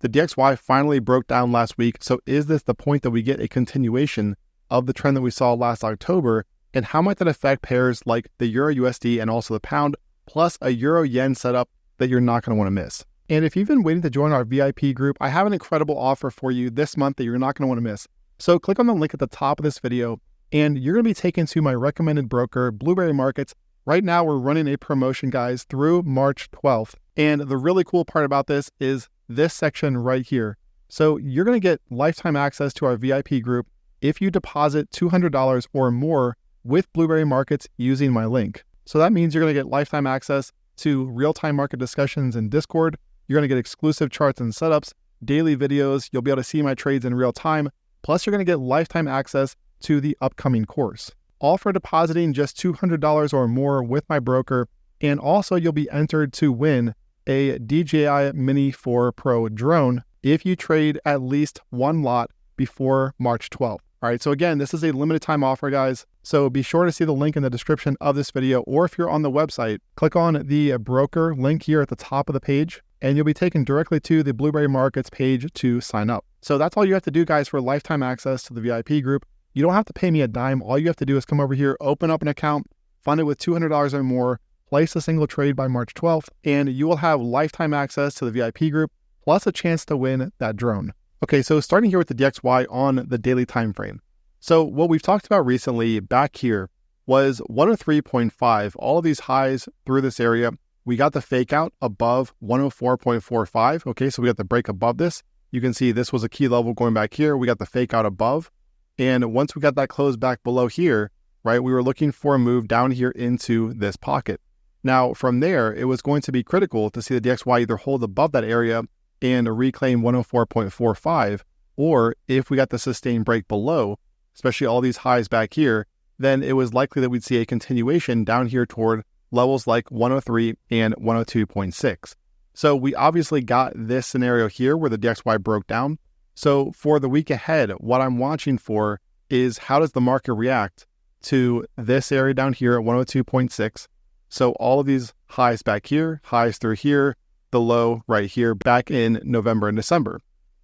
The DXY finally broke down last week, so is this the point that we get a continuation of the trend that we saw last October? And how might that affect pairs like the EURUSD and also the pound, plus a Euro-Yen setup that you're not going to want to miss? And if you've been waiting to join our VIP group, I have an incredible offer for you this month that you're not going to want to miss. So click on the link at the top of this video, and you're going to be taken to my recommended broker, Blueberry Markets. Right now, we're running a promotion, guys, through March 12th. And the really cool part about this is this section right here. So you're going to get lifetime access to our VIP group if you deposit $200 or more with Blueberry Markets using my link. So that means you're going to get lifetime access to real-time market discussions in Discord. You're going to get exclusive charts and setups, daily videos. You'll be able to see my trades in real time. Plus, you're going to get lifetime access to the upcoming course. All for depositing just $200 or more with my broker. And also, you'll be entered to win a DJI Mini 4 Pro drone if you trade at least one lot before March 12th. All right, so again, this is a limited time offer, guys. So be sure to see the link in the description of this video, or if you're on the website, click on the broker link here at the top of the page, and you'll be taken directly to the Blueberry Markets page to sign up. So that's all you have to do, guys, for lifetime access to the VIP group. You don't have to pay me a dime. All you have to do is come over here, open up an account, fund it with $200 or more, place a single trade by March 12th, and you will have lifetime access to the VIP group, plus a chance to win that drone. Okay, so starting here with the DXY on the daily time frame. So what we've talked about recently back here was 103.5, all of these highs through this area. We got the fake out above 104.45. Okay, so we got the break above this. You can see this was a key level going back here. We got the fake out above. And once we got that close back below here, right, we were looking for a move down here into this pocket. Now, from there, it was going to be critical to see the DXY either hold above that area and reclaim 104.45, or if we got the sustained break below, especially all these highs back here, then it was likely that we'd see a continuation down here toward levels like 103 and 102.6. So we obviously got this scenario here where the DXY broke down. So for the week ahead, what I'm watching for is how does the market react to this area down here at 102.6. So all of these highs back here, highs through here, the low right here back in November and December.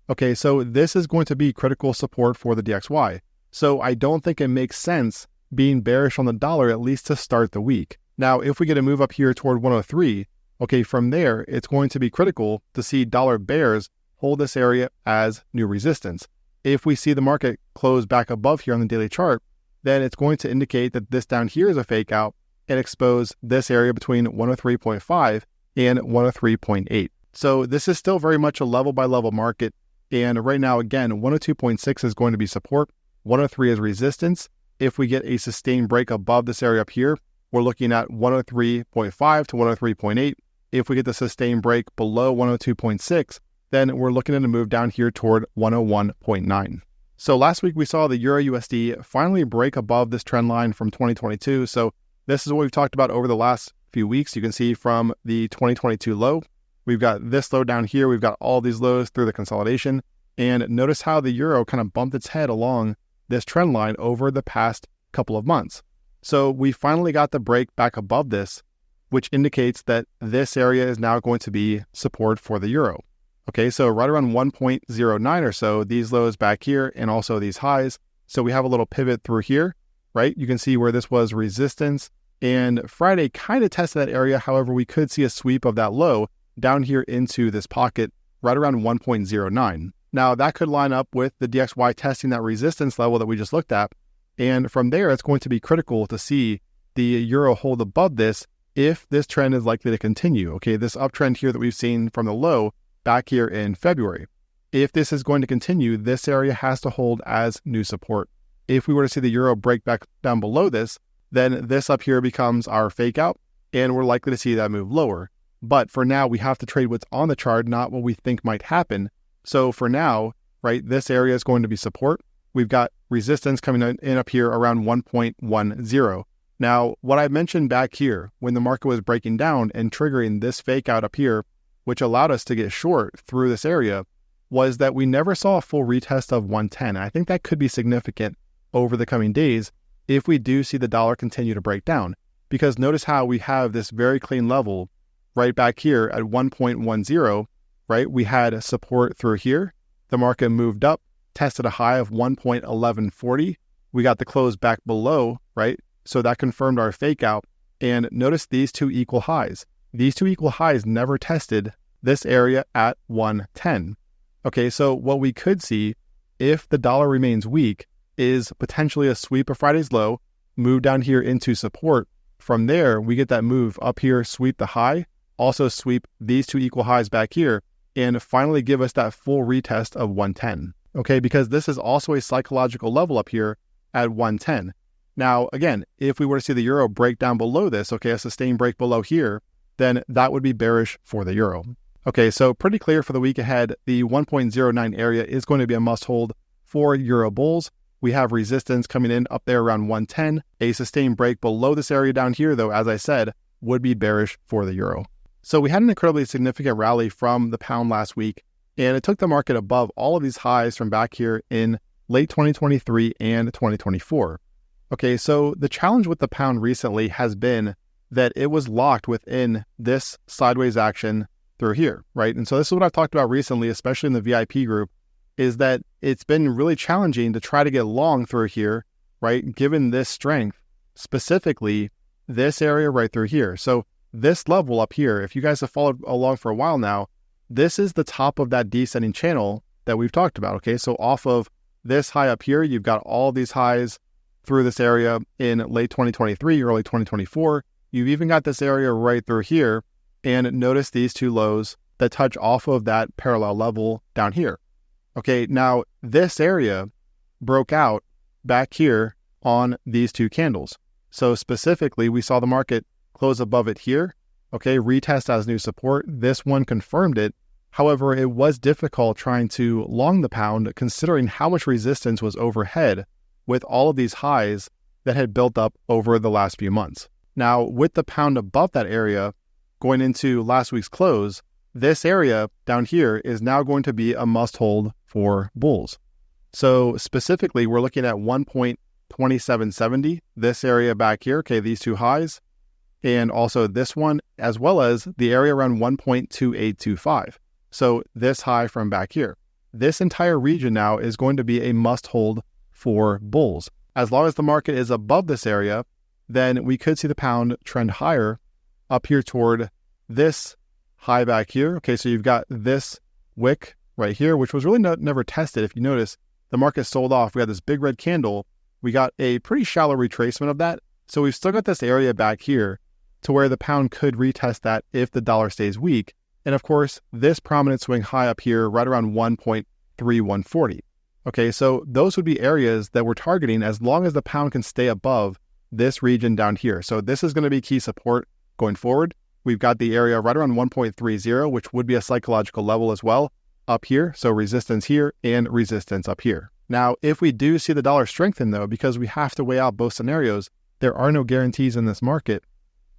Okay, so this is going to be critical support for the DXY. So I don't think it makes sense being bearish on the dollar, at least to start the week. Now, if we get a move up here toward 103, okay, from there, it's going to be critical to see dollar bears hold this area as new resistance. If we see the market close back above here on the daily chart, then it's going to indicate that this down here is a fake out and expose this area between 103.5 and 103.8. So this is still very much a level by level market. And right now, again, 102.6 is going to be support. 103 is resistance. If we get a sustained break above this area up here, we're looking at 103.5 to 103.8. If we get the sustained break below 102.6, then we're looking at a move down here toward 101.9. So last week we saw the EURUSD finally break above this trend line from 2022. So this is what we've talked about over the last few weeks. You can see from the 2022 low, we've got this low down here. We've got all these lows through the consolidation. And notice how the euro kind of bumped its head along this trend line over the past couple of months. So we finally got the break back above this, which indicates that this area is now going to be support for the euro. Okay, so right around 1.09 or so, these lows back here and also these highs. So we have a little pivot through here, right? You can see where this was resistance, and Friday kind of tested that area. However, we could see a sweep of that low down here into this pocket right around 1.09. Now that could line up with the DXY testing that resistance level that we just looked at. And from there, it's going to be critical to see the euro hold above this if this trend is likely to continue. Okay, this uptrend here that we've seen from the low back here in February. If this is going to continue, this area has to hold as new support. If we were to see the euro break back down below this, then this up here becomes our fake out, and we're likely to see that move lower. But for now, we have to trade what's on the chart, not what we think might happen. So for now, right, this area is going to be support. We've got resistance coming in up here around 1.10. Now, what I mentioned back here when the market was breaking down and triggering this fake out up here, which allowed us to get short through this area, was that we never saw a full retest of 110. I think that could be significant over the coming days if we do see the dollar continue to break down. Because notice how we have this very clean level right back here at 1.10, right? We had support through here. The market moved up, tested a high of 1.1140. We got the close back below, right? So that confirmed our fake out. And notice these two equal highs. These two equal highs never tested this area at 110. Okay, so what we could see if the dollar remains weak is potentially a sweep of Friday's low, move down here into support. From there, we get that move up here, sweep the high, also sweep these two equal highs back here, and finally give us that full retest of 110. Okay, because this is also a psychological level up here at 110. Now, again, if we were to see the euro break down below this, okay, a sustained break below here, then that would be bearish for the euro. Okay, so pretty clear for the week ahead, the 1.09 area is going to be a must hold for euro bulls. We have resistance coming in up there around 110. A sustained break below this area down here, though, as I said, would be bearish for the euro. So we had an incredibly significant rally from the pound last week, and it took the market above all of these highs from back here in late 2023 and 2024. Okay, so the challenge with the pound recently has been that it was locked within this sideways action through here, right? And so this is what I've talked about recently, especially in the VIP group, is that it's been really challenging to try to get long through here, right? Given this strength, specifically this area right through here. So this level up here, if you guys have followed along for a while now, this is the top of that descending channel that we've talked about, okay? So off of this high up here, you've got all these highs through this area in late 2023, early 2024. You've even got this area right through here, and notice these two lows that touch off of that parallel level down here. Okay, now this area broke out back here on these two candles. So specifically, we saw the market close above it here. Okay, retest as new support. This one confirmed it. However, it was difficult trying to long the pound considering how much resistance was overhead with all of these highs that had built up over the last few months. Now, with the pound above that area, going into last week's close, this area down here is now going to be a must hold for bulls. So specifically, we're looking at 1.2770, this area back here, okay, these two highs, and also this one, as well as the area around 1.2825. So this high from back here. This entire region now is going to be a must hold for bulls. As long as the market is above this area, then we could see the pound trend higher up here toward this high back here. Okay, so you've got this wick right here, which was really never tested. If you notice, the market sold off. We had this big red candle. We got a pretty shallow retracement of that. So we've still got this area back here to where the pound could retest that if the dollar stays weak. And of course, this prominent swing high up here, right around 1.3140. Okay, so those would be areas that we're targeting as long as the pound can stay above this region down here. So this is going to be key support going forward. We've got the area right around 1.30, which would be a psychological level as well up here. So resistance here and resistance up here. Now, if we do see the dollar strengthen though, because we have to weigh out both scenarios, there are no guarantees in this market.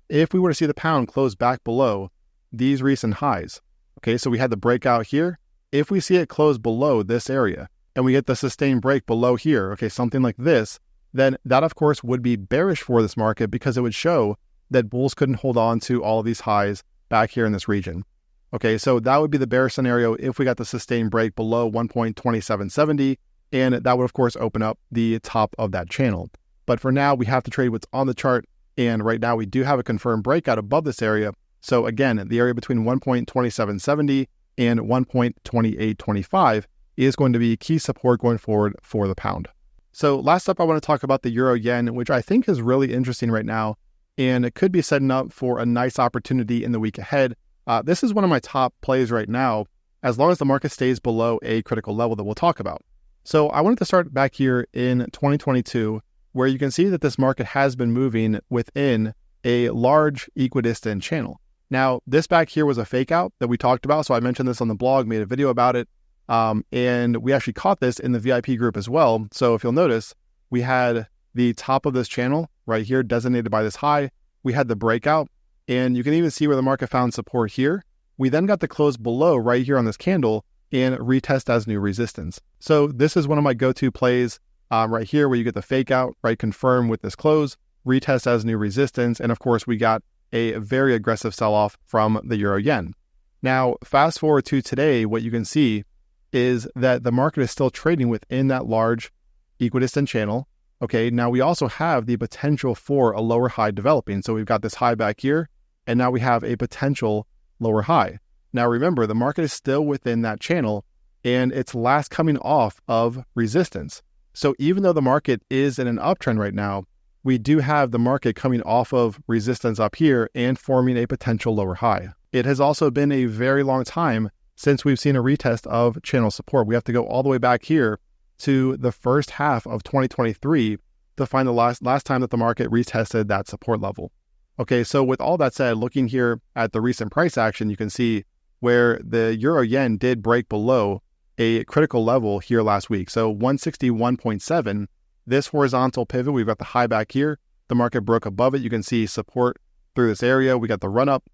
If we were to see the pound close back below these recent highs, okay, so we had the breakout here. If we see it close below this area and we get the sustained break below here, okay, something like this, then that of course would be bearish for this market because it would show that bulls couldn't hold on to all of these highs back here in this region. Okay, so that would be the bearish scenario if we got the sustained break below 1.2770, and that would of course open up the top of that channel. But for now, we have to trade what's on the chart, and right now we do have a confirmed breakout above this area. So again, the area between 1.2770 and 1.2825 is going to be key support going forward for the pound. So last up, I want to talk about the euro yen, which I think is really interesting right now, and it could be setting up for a nice opportunity in the week ahead. This is one of my top plays right now, as long as the market stays below a critical level that we'll talk about. So I wanted to start back here in 2022, where you can see that this market has been moving within a large equidistant channel. Now, this back here was a fake out that we talked about. So I mentioned this on the blog, made a video about it. And we actually caught this in the VIP group as well. So if you'll notice, we had the top of this channel right here designated by this high. We had the breakout, and you can even see where the market found support here. We then got the close below right here on this candle and retest as new resistance. So this is one of my go-to plays right here, where you get the fake out, right? Confirm with this close, retest as new resistance. And of course, we got a very aggressive sell-off from the euro yen. Now, fast forward to today, what you can see is that the market is still trading within that large equidistant channel. Okay, now we also have the potential for a lower high developing. So we've got this high back here, and now we have a potential lower high. Now remember, the market is still within that channel, and it's last coming off of resistance. So even though the market is in an uptrend right now, we do have the market coming off of resistance up here and forming a potential lower high. It has also been a very long time since we've seen a retest of channel support. We have to go all the way back here to the first half of 2023 to find the last time that the market retested that support level. Okay, so with all that said, looking here at the recent price action, you can see where the euro yen did break below a critical level here last week. So 161.7, this horizontal pivot, we've got the high back here. The market broke above it. You can see support through this area. We got the run up,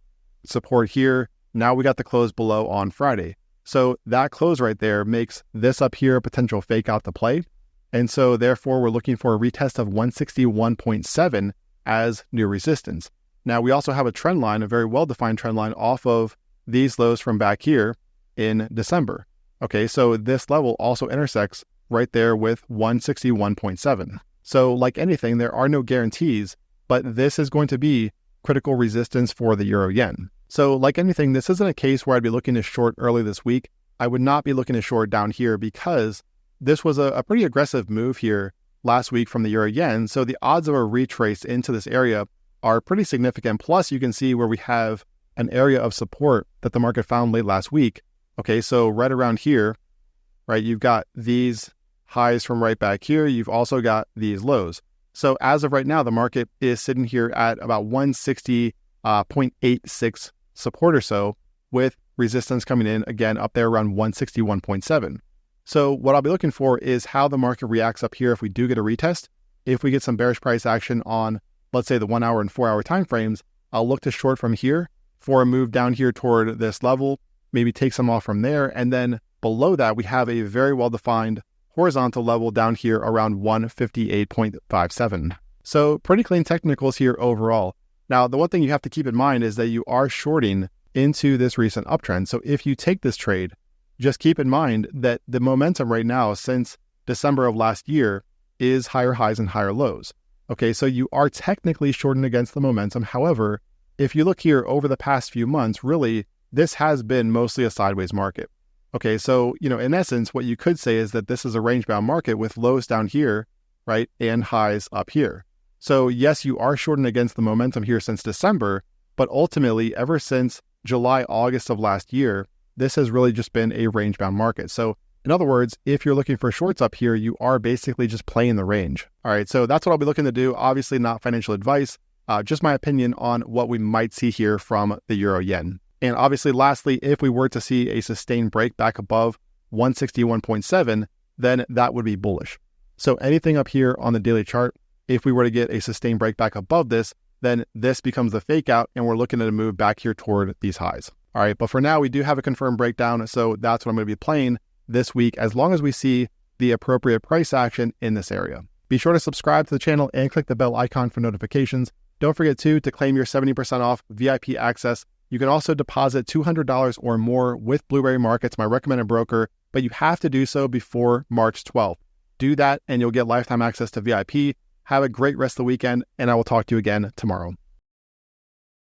support here. Now we got the close below on Friday. So that close right there makes this up here a potential fake out to play. And so therefore we're looking for a retest of 161.7 as new resistance. Now we also have a trend line, a very well-defined trend line off of these lows from back here in December. Okay, so this level also intersects right there with 161.7. So like anything, there are no guarantees, but this is going to be critical resistance for the euro yen. So like anything, this isn't a case where I'd be looking to short early this week. I would not be looking to short down here because this was a pretty aggressive move here last week from the euro yen. So the odds of a retrace into this area are pretty significant. Plus you can see where we have an area of support that the market found late last week. Okay, so right around here, right, you've got these highs from right back here. You've also got these lows. So as of right now, the market is sitting here at about 160.86 support or so, with resistance coming in again up there around 161.7. So what I'll be looking for is how the market reacts up here if we do get a retest. If we get some bearish price action on, let's say, the 1 hour and 4 hour time frames, I'll look to short from here for a move down here toward this level, maybe take some off from there. And then below that, we have a very well-defined horizontal level down here around 158.57. So pretty clean technicals here overall. Now, the one thing you have to keep in mind is that you are shorting into this recent uptrend. So if you take this trade, just keep in mind that the momentum right now since December of last year is higher highs and higher lows. Okay, so you are technically shorting against the momentum. However, if you look here over the past few months, really, this has been mostly a sideways market. Okay, so, in essence, what you could say is that this is a range-bound market with lows down here, right, and highs up here. So yes, you are shorting against the momentum here since December, but ultimately, ever since July, August of last year, this has really just been a range-bound market. So in other words, if you're looking for shorts up here, you are basically just playing the range. All right, so that's what I'll be looking to do. Obviously not financial advice, just my opinion on what we might see here from the euro yen. And obviously, lastly, if we were to see a sustained break back above 161.7, then that would be bullish. So anything up here on the daily chart, if we were to get a sustained break back above this, then this becomes the fake out and we're looking at a move back here toward these highs. All right, but for now, we do have a confirmed breakdown. So that's what I'm going to be playing this week, as long as we see the appropriate price action in this area. Be sure to subscribe to the channel and click the bell icon for notifications. Don't forget to claim your 70% off VIP access. You can also deposit $200 or more with Blueberry Markets, my recommended broker, but you have to do so before March 12th. Do that and you'll get lifetime access to VIP. Have a great rest of the weekend, and I will talk to you again tomorrow.